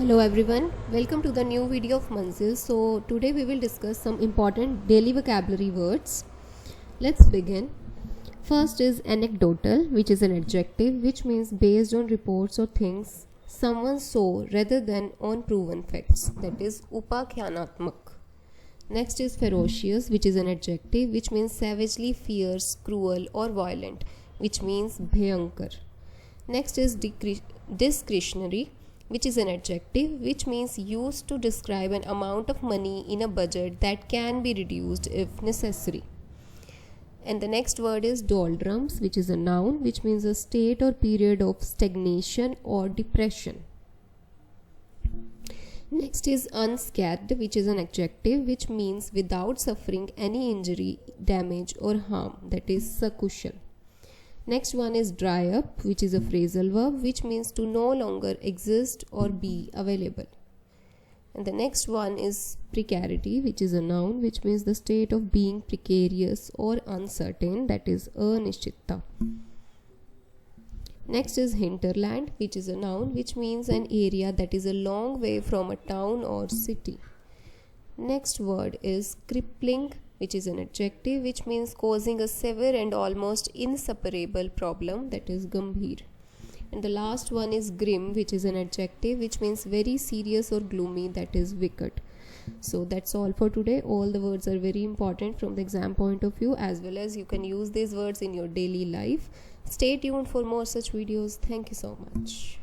Hello everyone, welcome to the new video of Manzil. So today we will discuss some important daily vocabulary words. Let's begin. First is anecdotal, which is an adjective which means based on reports or things someone saw rather than on proven facts, that is upakyanatmak. Next is ferocious, which is an adjective which means savagely fierce, cruel or violent, which means bhayankar. Next is discretionary, which is an adjective which means used to describe an amount of money in a budget that can be reduced if necessary. And the next word is doldrums, which is a noun which means a state or period of stagnation or depression. Next is unscathed, which is an adjective which means without suffering any injury, damage or harm, that is sakushal. Next one is dry up, which is a phrasal verb which means to no longer exist or be available. And the next one is precarity, which is a noun which means the state of being precarious or uncertain, that is anishtita. Next is hinterland, which is a noun which means an area that is a long way from a town or city. Next word is crippling, which is an adjective which means causing a severe and almost insuperable problem, that is gambhir. And the last one is grim, which is an adjective which means very serious or gloomy, that is wicked. So that's all for today. All the words are very important from the exam point of view, as well as you can use these words in your daily life. Stay tuned for more such videos. Thank you so much.